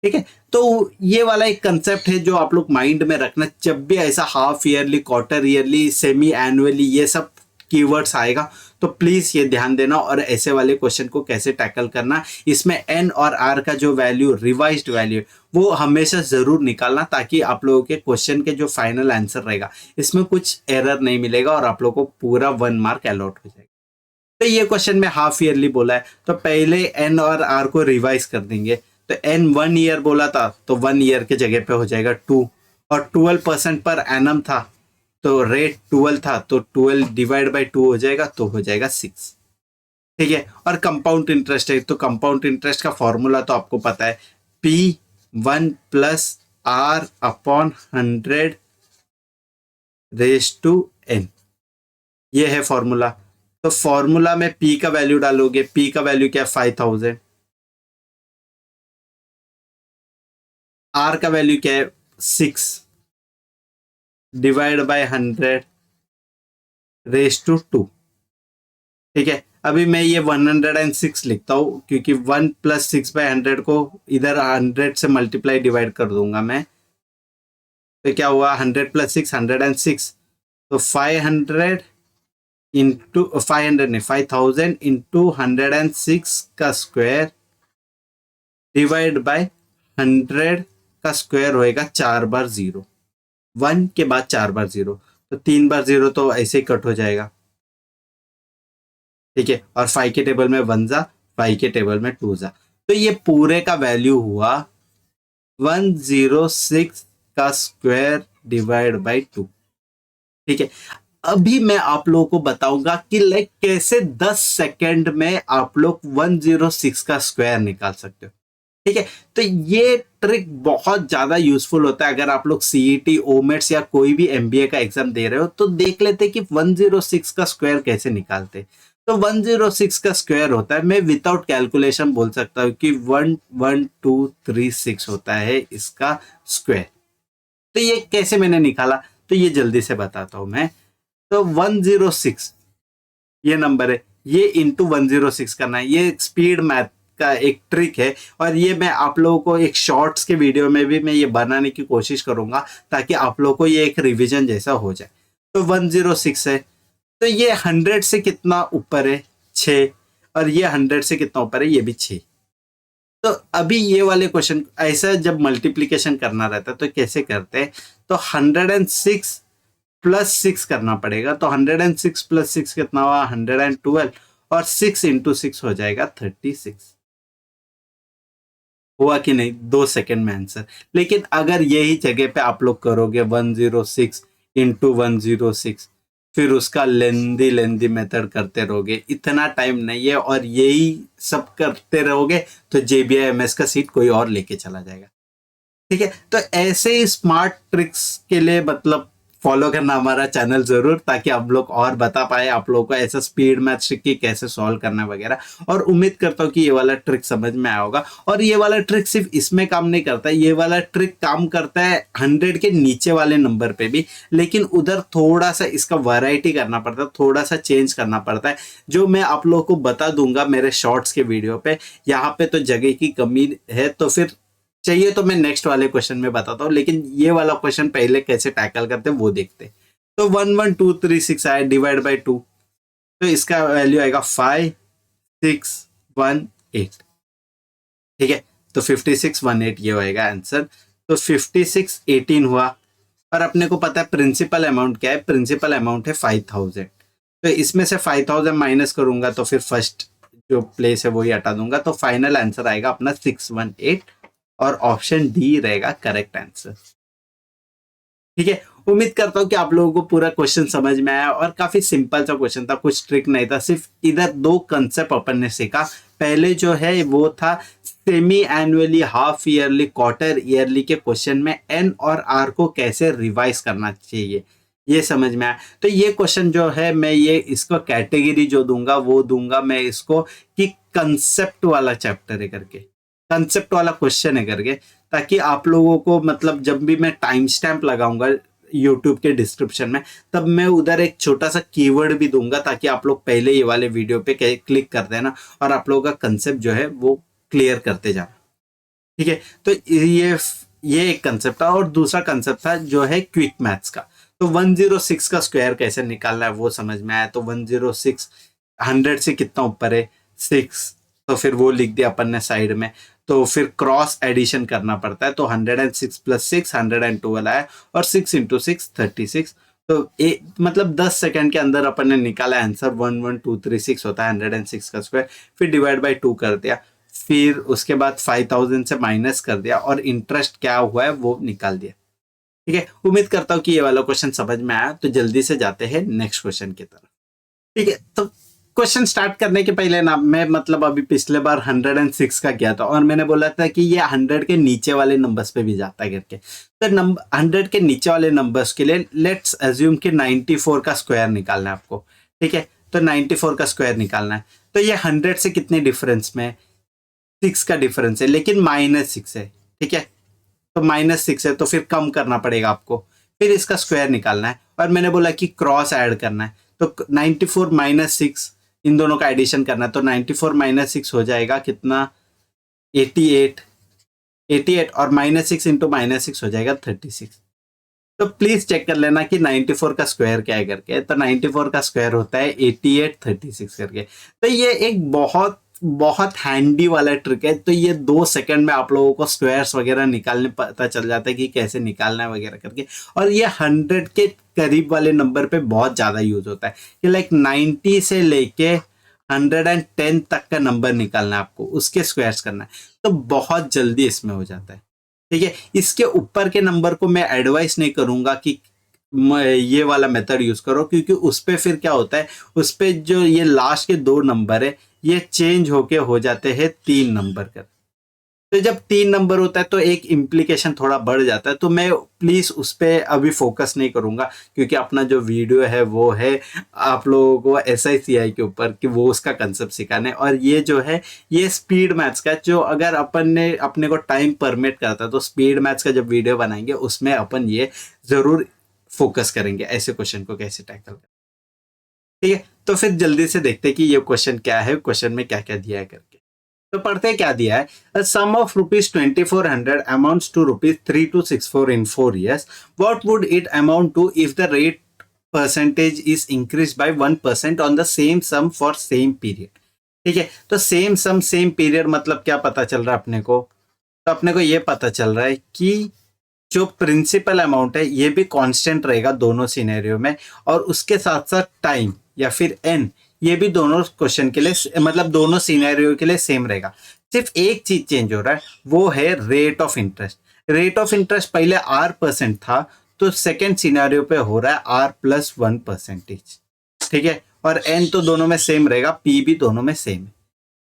ठीक है, तो ये वाला एक कंसेप्ट है जो आप लोग माइंड में रखना, जब भी ऐसा half yearly, quarter yearly, semi annually ये सब कीवर्ड्स आएगा तो प्लीज ये ध्यान देना, और ऐसे वाले क्वेश्चन को कैसे टैकल करना, इसमें एन और आर का जो वैल्यू, रिवाइज्ड वैल्यू, वो हमेशा जरूर निकालना, ताकि आप लोगों के क्वेश्चन के जो फाइनल आंसर रहेगा इसमें कुछ एरर नहीं मिलेगा, और आप लोगों को पूरा 1 मार्क अलॉट हो जाएगा। तो ये क्वेश्चन में हाफ ईयरली बोला है, तो पहले एन और आर को रिवाइज कर देंगे। तो एन 1 ईयर बोला था, तो 1 ईयर के जगह पे हो जाएगा 2, और 12% पर एनम था, तो रेट 12 था, तो 12 डिवाइड बाई 2 हो जाएगा, तो हो जाएगा 6। ठीक है, और कंपाउंड इंटरेस्ट है, तो कंपाउंड इंटरेस्ट का फॉर्मूला तो आपको पता है, P1 plus R upon 100 raise to n, ये है फॉर्मूला। तो फॉर्मूला में P का वैल्यू डालोगे, P का वैल्यू क्या है 5000, R का वैल्यू क्या है 6, डिवाइड बाय 100 रेज टू 2। ठीक है, अभी मैं ये 106 लिखता हूँ क्योंकि 1 + 6/100 को इधर 100 से मल्टीप्लाई डिवाइड कर दूंगा मैं। तो क्या हुआ, 100 + 6 106, तो 500 इंटू 500 नहीं 5000 इंटू 106 का स्क्वायर डिवाइड बाय 100 का स्क्वायर होएगा 4 बार 0, 1 के बाद 4 बार 0, तो 3 बार 0 तो ऐसे ही कट हो जाएगा। ठीक है, और 5 के टेबल में 1 जा, 5 के टेबल में 2 जा, तो ये पूरे का वैल्यू हुआ 106 का स्क्वायर डिवाइड बाय 2। ठीक है, अभी मैं आप लोगों को बताऊंगा कि लाइक कैसे 10 सेकंड में आप लोग 106 का स्क्वायर निकाल सकते हो। ठीक है, तो ये ट्रिक बहुत ज्यादा यूजफुल होता है अगर आप लोग सीईटी, ओमेट्स या कोई भी एमबीए का एग्जाम दे रहे हो, तो देख लेते कि 106 का स्क्वायर कैसे निकालते। तो 106 का स्क्वायर होता है, मैं विदाउट कैलकुलेशन बोल सकता हूँ कि 11236 होता है इसका स्क्वायर। तो ये कैसे मैंने निकाला, तो ये जल्दी से बताता हूं मैं। तो 106 ये नंबर है, ये इंटू 106 करना है, ये स्पीड मैथ का एक ट्रिक है, और ये मैं आप लोगों को एक शॉर्ट्स के वीडियो में भी मैं ये बनाने की कोशिश करूंगा ताकि आप लोगों को ये एक रिवीजन जैसा हो जाए। तो 106 है, तो ये 100 से कितना ऊपर है, 6, और ये 100 से कितना ऊपर है, ये भी 6। तो अभी ये वाले क्वेश्चन ऐसा जब मल्टीप्लीकेशन करना रहता है तो कैसे करते हैं, तो 106 + 6 करना पड़ेगा। तो 106 + 6 कितना हुआ, 112, और 6 × 6 हो जाएगा 36। हुआ कि नहीं, 2 सेकंड में आंसर। लेकिन अगर यही जगह पे आप लोग करोगे 106 × 106, फिर उसका लेंदी मेथड करते रहोगे, इतना टाइम नहीं है, और यही सब करते रहोगे तो JBIMS का सीट कोई और लेके चला जाएगा। ठीक है, तो ऐसे ही स्मार्ट ट्रिक्स के लिए मतलब फॉलो करना हमारा चैनल जरूर, ताकि आप लोग और बता पाए आप लोगों को ऐसा स्पीड मैथ ट्रिक की कैसे सॉल्व करना वगैरह। और उम्मीद करता हूँ कि ये वाला ट्रिक समझ में आया होगा। और ये वाला ट्रिक सिर्फ इसमें काम नहीं करता, ये वाला ट्रिक काम करता है 100 के नीचे वाले नंबर पे भी, लेकिन उधर थोड़ा सा इसका वैरायटी करना पड़ता है, थोड़ा सा चेंज करना पड़ता है, जो मैं आप लोगों को बता दूंगा मेरे शॉर्ट्स के वीडियो पे। यहाँ पे तो जगह की कमी है, तो फिर चाहिए तो मैं नेक्स्ट वाले क्वेश्चन में बताता हूँ, लेकिन ये वाला क्वेश्चन पहले कैसे टैकल करते हैं वो देखते हैं। तो 11236 आए डिवाइड बाय 2, तो इसका वैल्यू आएगा 5618। ठीक है, तो 5618 ये होएगा आंसर। तो 5618 हुआ, और अपने को पता है प्रिंसिपल अमाउंट क्या है, प्रिंसिपल अमाउंट है 5000। तो इसमें से 5000 माइनस करूंगा तो फिर फर्स्ट जो प्लेस है वही हटा दूंगा, तो फाइनल आंसर आएगा अपना 618, और ऑप्शन डी रहेगा करेक्ट आंसर। ठीक है, उम्मीद करता हूं कि आप लोगों को पूरा क्वेश्चन समझ में आया, और काफी सिंपल सा क्वेश्चन था, कुछ ट्रिक नहीं था, सिर्फ इधर 2 कंसेप्ट अपन ने सीखा। पहले जो है वो था semi annually, half yearly, quarter yearly के क्वेश्चन में एन और आर को कैसे रिवाइज करना चाहिए, ये समझ में आया। तो ये क्वेश्चन जो है मैं ये इसको कैटेगरी जो दूंगा वो दूंगा मैं इसको कि कंसेप्ट वाला चैप्टर है करके, कंसेप्ट वाला क्वेश्चन है करके, ताकि आप लोगों को मतलब जब भी मैं टाइम स्टैम्प लगाऊंगा यूट्यूब के डिस्क्रिप्शन में, तब मैं उधर एक छोटा सा कीवर्ड भी दूंगा, ताकि आप लोग पहले ये वाले वीडियो पे क्लिक कर देना और आप लोगों का कंसेप्ट जो है वो क्लियर करते जाना। ठीक है, तो ये एक कंसेप्ट था, और दूसरा कंसेप्ट था जो है क्विक मैथ्स का। तो 106 का स्क्वायर कैसे निकालना है वो समझ में आया। तो 106 100 से कितना ऊपर है, 6, तो फिर वो लिख दिया अपन ने साइड में। तो फिर क्रॉस एडिशन करना पड़ता है, तो 106 + 6 112 आया, और 6 × 6 36। तो मतलब 10 सेकंड के अंदर अपन ने निकाला आंसर, 11236 होता है 106 का स्क्वायर। फिर डिवाइड बाय 2 कर दिया, फिर उसके बाद 5000 से माइनस कर दिया, और इंटरेस्ट क्या हुआ है वो निकाल दिया। ठीक है, उम्मीद करता हूँ कि ये वाला क्वेश्चन समझ में आया। तो जल्दी से जाते हैं नेक्स्ट क्वेश्चन की तरफ। ठीक है, तो क्वेश्चन स्टार्ट करने के पहले ना मैं मतलब अभी पिछले बार 106 का किया था, और मैंने बोला था कि ये 100 के नीचे वाले नंबर्स पे भी जाता है करके। तो 100 के नीचे वाले नंबर्स के लिए लेट्स अज्यूम कि 94 का स्क्वायर निकालना है आपको। ठीक है, तो 94 का स्क्वायर निकालना है। तो ये 100 से कितने डिफरेंस में, 6 का डिफरेंस है, लेकिन -6 है। ठीक है, तो -6 है, तो फिर कम करना पड़ेगा आपको। फिर इसका स्क्वायर निकालना है और मैंने बोला कि क्रॉस ऐड करना है, तो 94 माइनस 6 इन दोनों का एडिशन करना है, तो 94 माइनस 6 हो जाएगा कितना 88, 88 और माइनस 6 इंटू माइनस 6 हो जाएगा 36। तो प्लीज चेक कर लेना कि 94 का स्क्वायर क्या है करके, तो 94 का स्क्वायर होता है 88 36 करके। तो ये एक बहुत बहुत हैंडी वाला ट्रिक है, तो ये 2 सेकंड में आप लोगों को स्क्वायर्स वगैरह निकालने पता चल जाता है कि कैसे निकालना है वगैरह करके। और ये 100 के करीब वाले नंबर पे बहुत ज्यादा यूज होता है कि लाइक 90 से लेके 110 तक का नंबर निकालना है आपको, उसके स्क्वायर्स करना है, तो बहुत जल्दी इसमें हो जाता है। ठीक है, इसके ऊपर के नंबर को मैं एडवाइस नहीं करूंगा कि ये वाला मेथड यूज करो, क्योंकि उस पे फिर क्या होता है, उस पे जो ये लास्ट के 2 नंबर है ये चेंज होके हो जाते हैं 3 नंबर कर। तो जब 3 नंबर होता है तो एक इम्प्लीकेशन थोड़ा बढ़ जाता है, तो मैं प्लीज उस पे अभी फोकस नहीं करूंगा, क्योंकि अपना जो वीडियो है वो है आप लोगों को SICI के ऊपर कि वो उसका कंसेप्ट सिखाना है। और ये जो है ये स्पीड मैथ्स का, जो अगर अपन ने अपने को टाइम परमिट करता है तो स्पीड मैथ्स का जब वीडियो बनाएंगे उसमें अपन ये जरूर फोकस करेंगे ऐसे क्वेश्चन को कैसे टैकल करें। ठीक है, तो फिर जल्दी से देखते हैं कि ये क्वेश्चन क्या है, क्वेश्चन में क्या क्या दिया है करके। तो पढ़ते क्या दिया है, some of ₹2400 amounts to ₹3264 in 4 years. What would it amount to if the rate percentage is increased by 1% on the same sum for same period? ठीक है, तो सेम सम सेम पीरियड मतलब क्या पता चल रहा है अपने को, तो अपने को ये पता चल रहा है कि जो प्रिंसिपल अमाउंट है ये भी कांस्टेंट रहेगा दोनों सिनेरियो में, और उसके साथ साथ टाइम या फिर एन ये भी दोनों क्वेश्चन के लिए मतलब दोनों सिनेरियो के लिए सेम रहेगा। सिर्फ एक चीज चेंज हो रहा है, वो है rate of interest. Rate of interest पहले R% था, तो सेकेंड सिनेरियो पे हो रहा है R+1%। ठीक है, और एन तो दोनों में सेम रहेगा, पी भी दोनों में सेम है।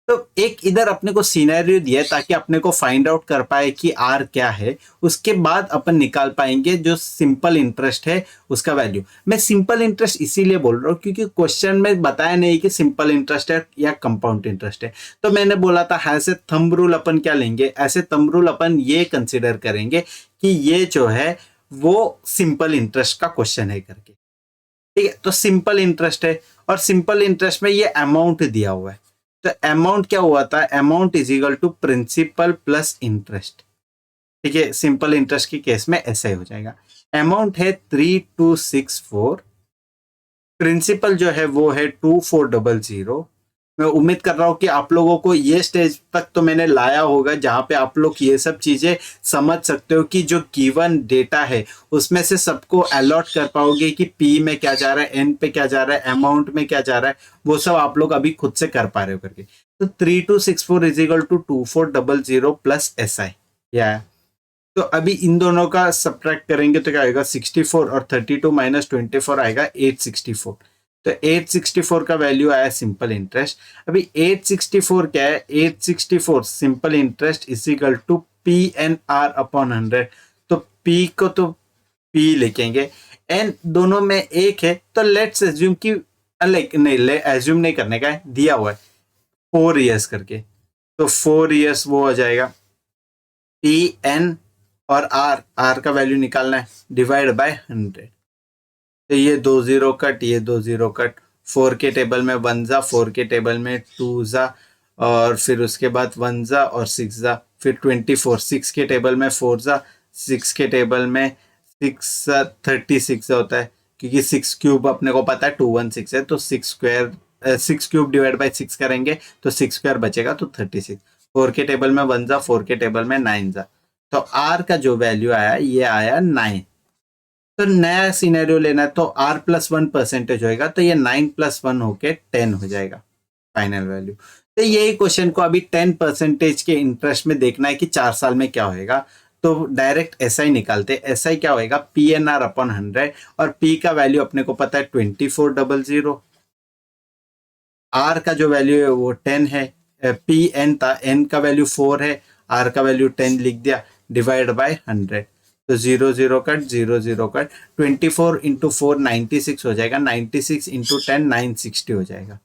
तो एक इधर अपने को सिनेरियो दिया है ताकि अपने को फाइंड आउट कर पाए कि आर क्या है, उसके बाद अपन निकाल पाएंगे जो सिंपल इंटरेस्ट है उसका वैल्यू। मैं सिंपल इंटरेस्ट इसीलिए बोल रहा हूँ क्योंकि क्वेश्चन में बताया नहीं कि सिंपल इंटरेस्ट है या कंपाउंड इंटरेस्ट है। तो मैंने बोला था ऐसे थंब रूल अपन क्या लेंगे, ऐसे थंब रूल अपन ये कंसिडर करेंगे कि ये जो है वो सिंपल इंटरेस्ट का क्वेश्चन है करके। ठीक है, तो सिंपल इंटरेस्ट है और सिंपल इंटरेस्ट में ये अमाउंट दिया हुआ है, तो अमाउंट क्या हुआ था, amount is equal to principal plus interest. ठीक है, सिंपल इंटरेस्ट के केस में ऐसा ही हो जाएगा। अमाउंट है 3264, प्रिंसिपल जो है वो है 2400। मैं उम्मीद कर रहा हूं कि आप लोगों को ये स्टेज तक तो मैंने लाया होगा जहां पे आप लोग ये सब चीजें समझ सकते हो कि जो गिवन डेटा है उसमें से सबको अलॉट कर पाओगे कि पी में क्या जा रहा है, एन पे क्या जा रहा है, अमाउंट में क्या जा रहा है, वो सब आप लोग अभी खुद से कर पा रहे हो करके। तो 3264 is equal to 2400 plus SI या, तो अभी इन दोनों का सब्ट्रैक्ट करेंगे तो क्या आएगा 64 और 32 माइनस 24 आएगा 864। तो 864 का वैल्यू आया सिंपल इंटरेस्ट। अभी 864 क्या है, 864 simple interest is equal to PNR अपॉन 100। तो P को तो P लिखेंगे, N दोनों में एक है, तो लेट्स एज्यूम कि लाइक नहीं एज्यूम नहीं करने का है, दिया हुआ है 4 years करके, तो 4 years वो हो जाएगा PN और R का वैल्यू निकालना है डिवाइड बाय 100। तो ये 2 0 कट, ये 2 0 कट, 4 के टेबल में 1 जा, 4 के टेबल में 2 जा, और फिर उसके बाद 1 जा और 6 जा, फिर 24, 6 के टेबल में 4 जा, 6 के टेबल में 6 36 होता है, क्योंकि 6 क्यूब अपने को पता है 216 है, तो 6 स्क्वायर 6 क्यूब डिवाइड बाय 6 करेंगे तो 6 स्क्वायर बचेगा, तो 36। 4 के टेबल में 1 जा, 4 के टेबल में 9 जा, तो R का जो वैल्यू आया ये आया 9। तो नया सिनेरियो लेना है तो R+1% होएगा, तो ये 9+1 होके 10 हो जाएगा फाइनल वैल्यू। तो यही क्वेश्चन को अभी 10% के इंटरेस्ट में देखना है कि 4 साल में क्या होएगा, तो डायरेक्ट SI निकालते। SI क्या होएगा PNR अपॉन 100, और P का वैल्यू अपने को पता है 2400, R का जो वैल्यू है वो 10 है, PN था, N का वैल्यू 4 है, R का वैल्यू 10 लिख दिया, डिवाइड बाय 100। तो 0 0 कट, 0 0 कट, 24 इंटू 4 96 हो जाएगा, 96 इंटू 10 960 हो जाएगा,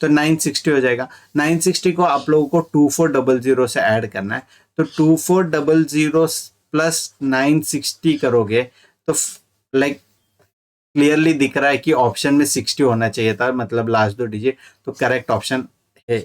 तो 960 हो जाएगा। 960 को आप लोगों को 2400 से ऐड करना है, तो 2400 प्लस 960 करोगे तो लाइक क्लियरली दिख रहा है कि ऑप्शन में 60 होना चाहिए था, मतलब लास्ट 2 डिजिट, तो करेक्ट ऑप्शन है।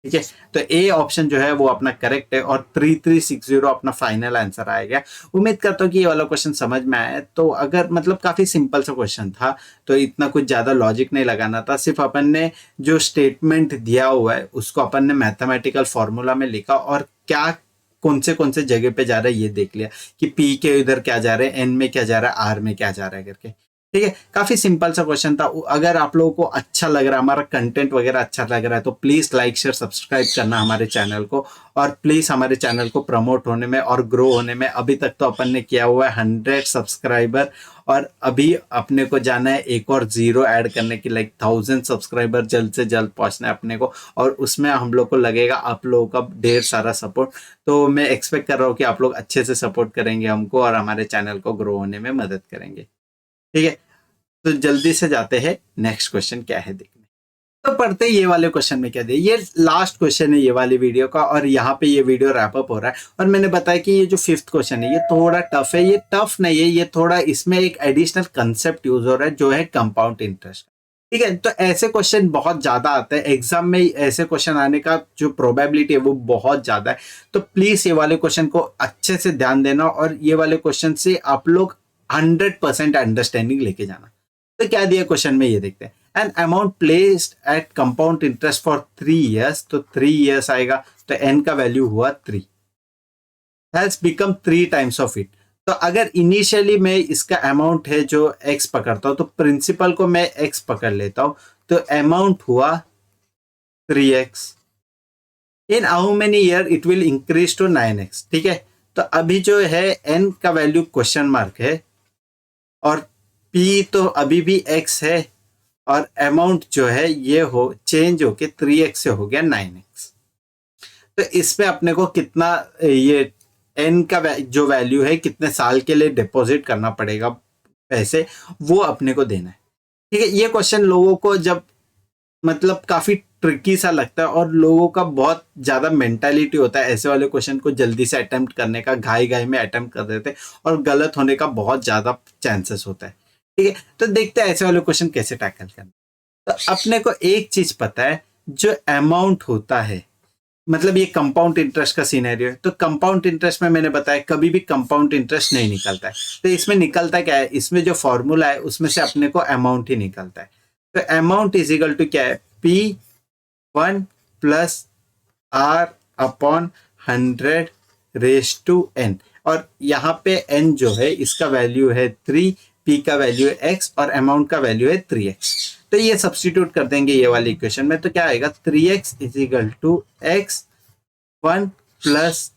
ठीक है, तो ए ऑप्शन जो है वो अपना करेक्ट है और 3360 अपना फाइनल आंसर आएगा। उम्मीद करता हूँ कि ये वाला क्वेश्चन समझ में आया। तो अगर मतलब काफी सिंपल सा क्वेश्चन था, तो इतना कुछ ज्यादा लॉजिक नहीं लगाना था, सिर्फ अपन ने जो स्टेटमेंट दिया हुआ है उसको अपन ने मैथमेटिकल फॉर्मूला में लिखा और क्या कौन से जगह पे जा रहा है ये देख लिया कि पी के इधर क्या जा रहा है, एन में क्या जा रहा है, आर में क्या जा रहा है करके। ठीक है, काफी सिंपल सा क्वेश्चन था। अगर आप लोगों को अच्छा लग रहा है, हमारा कंटेंट वगैरह अच्छा लग रहा है, तो प्लीज लाइक शेयर सब्सक्राइब करना हमारे चैनल को, और प्लीज हमारे चैनल को प्रमोट होने में और ग्रो होने में, अभी तक तो अपन ने किया हुआ है 100 सब्सक्राइबर, और अभी अपने को जाना है एक और 0 ऐड करने की, लाइक 1000 सब्सक्राइबर जल्द से जल्द पहुंचना है अपने को, और उसमें हम लोग को लगेगा आप लोगों का ढेर सारा सपोर्ट। तो मैं एक्सपेक्ट कर रहा हूँ कि आप लोग अच्छे से सपोर्ट करेंगे हमको और हमारे चैनल को ग्रो होने में मदद करेंगे। ठीक है, तो जल्दी से जाते हैं नेक्स्ट क्वेश्चन क्या है देखने। तो पढ़ते ही ये वाले क्वेश्चन में क्या दिया, ये लास्ट क्वेश्चन है ये वाली वीडियो का, और यहाँ पे ये वीडियो रैप अप हो रहा है। और मैंने बताया कि ये जो 5th क्वेश्चन है ये थोड़ा टफ है, ये टफ नहीं है, ये थोड़ा इसमें एक एडिशनल कंसेप्ट यूज हो रहा है जो है कंपाउंड इंटरेस्ट। ठीक है, तो ऐसे क्वेश्चन बहुत ज्यादा आते हैं एग्जाम में, ऐसे क्वेश्चन आने का जो प्रोबेबिलिटी है वो बहुत ज्यादा है। तो प्लीज ये वाले क्वेश्चन को अच्छे से ध्यान देना, और ये वाले क्वेश्चन से आप लोग 100% अंडरस्टैंडिंग लेके जाना। तो क्या दिया क्वेश्चन में ये देखते हैं। An amount placed at compound interest for 3 years, तो 3 years आएगा, तो एन का वैल्यू हुआ 3, has become 3 times of it. तो अगर इनिशियली मैं इसका अमाउंट है जो एक्स पकड़ता हूं, तो प्रिंसिपल को मैं एक्स पकड़ लेता हूं, तो अमाउंट हुआ 3x। In how many year it will increase to 9x। ठीक है, तो अभी जो है एन का वैल्यू क्वेश्चन मार्क है, और पी तो अभी भी एक्स है, और अमाउंट जो है ये हो चेंज होके 3x से हो गया 9x। तो इसमें अपने को कितना ये एन का जो वैल्यू है कितने साल के लिए डिपॉजिट करना पड़ेगा पैसे, वो अपने को देना है। ठीक है, ये क्वेश्चन लोगों को जब मतलब काफी ट्रिकी सा लगता है, और लोगों का बहुत ज्यादा मेंटालिटी होता है ऐसे वाले क्वेश्चन को जल्दी से अटेम्प्ट करने का, घाई घाई में अटेम्प्ट कर देते हैं, और गलत होने का बहुत ज्यादा चांसेस होता है। ठीक है, तो देखते हैं ऐसे वाले क्वेश्चन कैसे टैकल करना। तो अपने को एक चीज पता है, जो अमाउंट होता है, मतलब ये कंपाउंड इंटरेस्ट का सिनेरियो है, तो कंपाउंड इंटरेस्ट में मैंने बताया कभी भी कंपाउंड इंटरेस्ट नहीं निकलता है। तो इसमें निकलता क्या है, इसमें जो फॉर्मूला है उसमें से अपने को अमाउंट ही निकलता है। तो अमाउंट इज इक्वल टू क्या है, P1 plus R upon 100 raise to n, और यहाँ पे n जो है इसका वैल्यू है 3, P का वैल्यू है x, और अमाउंट का वैल्यू है 3x। तो ये सब्स्टिट्यूट कर देंगे ये वाली इक्वेशन में, तो क्या आएगा 3x is equal to x1 plus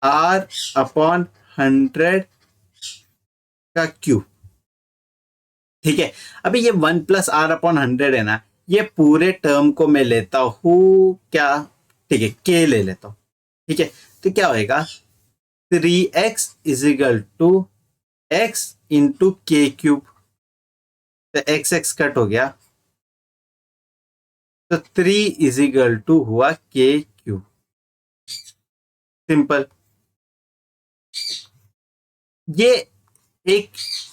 R upon 100 का क्यूब। ठीक है, अभी ये 1 प्लस R अपॉन 100 है ना, ये पूरे टर्म को मैं लेता हूं क्या, ठीक है k ले लेता हूं। ठीक है, तो क्या होएगा 3x is equal to x into K cube, तो x x कट हो गया, तो 3 इज इक्वल टू हुआ के क्यूब। सिंपल। ये एक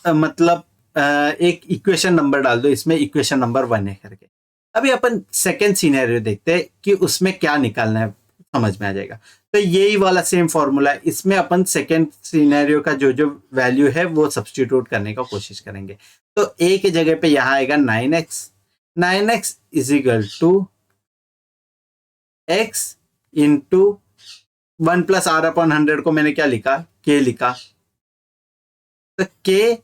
मतलब एक इक्वेशन नंबर डाल दो इसमें, इक्वेशन नंबर 1 है करके। अभी अपन सेकेंड सिनेरियो देखते हैं कि उसमें क्या निकालना है, समझ में आ जाएगा। तो यही वाला सेम फॉर्मूला है, इसमें अपन सेकेंड सिनेरियो का जो जो वैल्यू है वो सब्स्टिट्यूट करने का कोशिश करेंगे। तो a की जगह पे यहां आएगा 9x, 9x is equal to x into 1 plus R upon 100 को मैंने क्या लिखा, k लिखा, तो k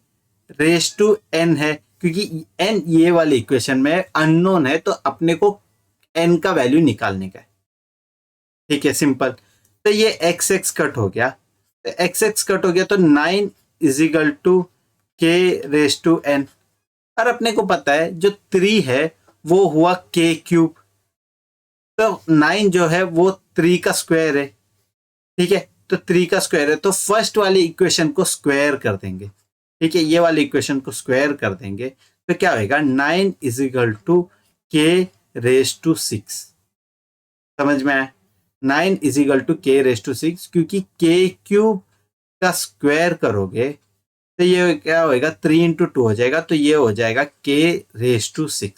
रेज टू n है, क्योंकि n ये वाली इक्वेशन में अननोन है, तो अपने को n का वैल्यू निकालने का है। ठीक है, सिंपल। तो ये x x कट हो गया, तो x x कट हो गया, तो 9 is equal to k raise to n, और अपने को पता है जो 3 है वो हुआ k क्यूब, तो 9 जो है वो 3 का स्क्वायर है। ठीक है, तो 3 का स्क्वायर है, तो फर्स्ट वाली इक्वेशन को स्क्वायर कर देंगे। ठीक है, ये वाली इक्वेशन को स्क्वायर कर देंगे, तो क्या होगा 9 इज इक्वल टू के रेज टू 6। समझ में आया, 9 इज इक्वल टू के रेज टू 6, क्योंकि के क्यूब का स्क्वायर करोगे तो ये क्या होएगा, 3 इंटू 2 हो जाएगा, तो ये हो जाएगा k�6।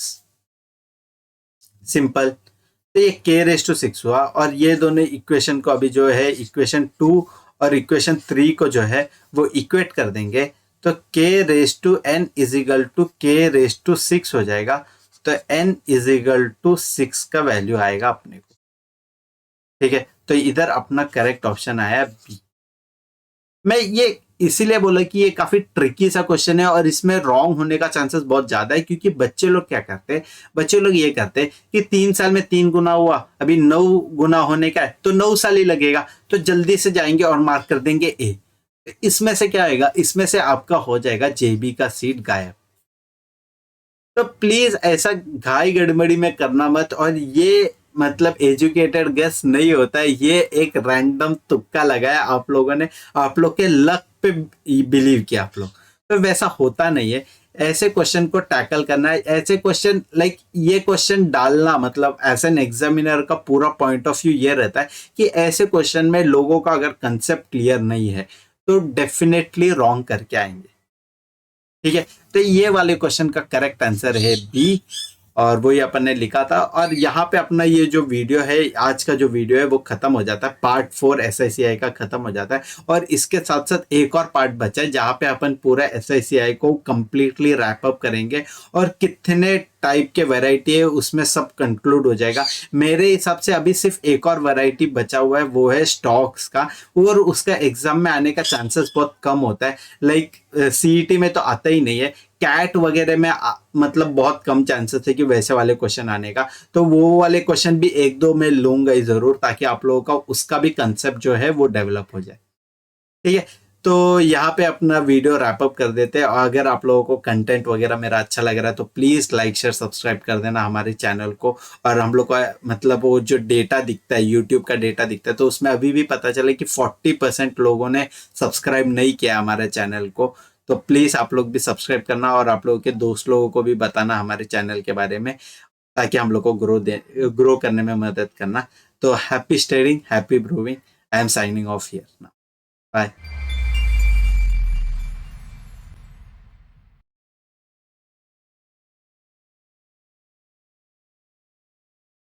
सिंपल। तो ये k�6 हुआ, और ये दोनों इक्वेशन को अभी जो है इक्वेशन 2 और इक्वेशन 3 को जो है वो इक्वेट कर देंगे, तो k⁻n इजिकल टू k�6 हो जाएगा। तो n इजिकल टू 6 का वैल्यू आएगा अपने को। ठीक है, तो इधर अपना करेक्ट ऑप्शन आया बी। मैं ये इसीलिए बोला कि ये काफी ट्रिकी सा क्वेश्चन है और इसमें रॉन्ग होने का चांसेस बहुत ज्यादा है, क्योंकि बच्चे लोग क्या करते हैं, बच्चे लोग ये करते हैं कि 3 साल में 3 गुना हुआ, अभी 9 गुना होने का है तो 9 साल ही लगेगा, तो जल्दी से जाएंगे और मार्क कर देंगे ए। इसमें से क्या आएगा, इसमें से आपका हो जाएगा जेबी का सीट गायब। तो प्लीज ऐसा घाई गड़बड़ी में करना मत, और ये मतलब एजुकेटेड गेस नहीं होता है, ये एक रैंडम तुक्का लगाया आप लोगों ने, आप लोग के लक पे बिलीव किया आप लोग, तो वैसा होता नहीं है। ऐसे क्वेश्चन को टैकल करना है, ऐसे क्वेश्चन लाइक ये क्वेश्चन डालना, मतलब एज एन एग्जामिनर का पूरा पॉइंट ऑफ व्यू ये रहता है कि ऐसे क्वेश्चन में लोगों का अगर कंसेप्ट क्लियर नहीं है तो डेफिनेटली रॉन्ग करके आएंगे। ठीक है, तो ये वाले क्वेश्चन का करेक्ट आंसर है बी, और वही अपन ने लिखा था। और यहाँ पे अपना ये जो वीडियो है, आज का जो वीडियो है वो खत्म हो जाता है, पार्ट 4 SICI का खत्म हो जाता है, और इसके साथ साथ एक और पार्ट बचा है जहाँ पे अपन पूरा SICI को कंप्लीटली रैप अप करेंगे, और कितने टाइप के वैरायटी है उसमें सब कंक्लूड हो जाएगा। मेरे हिसाब से अभी सिर्फ एक और वैरायटी बचा हुआ है, वो है स्टॉक्स का, और उसका एग्जाम में आने का चांसेस बहुत कम होता है, लाइक CET में तो आता ही नहीं है, कैट वगैरह में मतलब बहुत कम चांसेस है कि वैसे वाले क्वेश्चन आने का, तो वो वाले क्वेश्चन भी एक दो मैं लूंगा ही जरूर, ताकि आप लोगों का उसका भी कंसेप्ट जो है वो डेवलप हो जाए। ठीक है, तो यहाँ पे अपना वीडियो रैप अप कर देते हैं, और अगर आप लोगों को कंटेंट वगैरह मेरा अच्छा लग रहा है तो प्लीज लाइक शेयर सब्सक्राइब कर देना हमारे चैनल को। और हम लोग का मतलब वो जो डेटा दिखता है, यूट्यूब का डेटा दिखता है, तो उसमें अभी भी पता चले कि 40% लोगों ने सब्सक्राइब नहीं किया हमारे चैनल को, तो प्लीज आप लोग भी सब्सक्राइब करना, और आप लोगों के दोस्त लोगों को भी बताना हमारे चैनल के बारे में, ताकि हम लोग को ग्रो करने में मदद करना। तो happy studying, happy brewing, I am signing off here now, bye.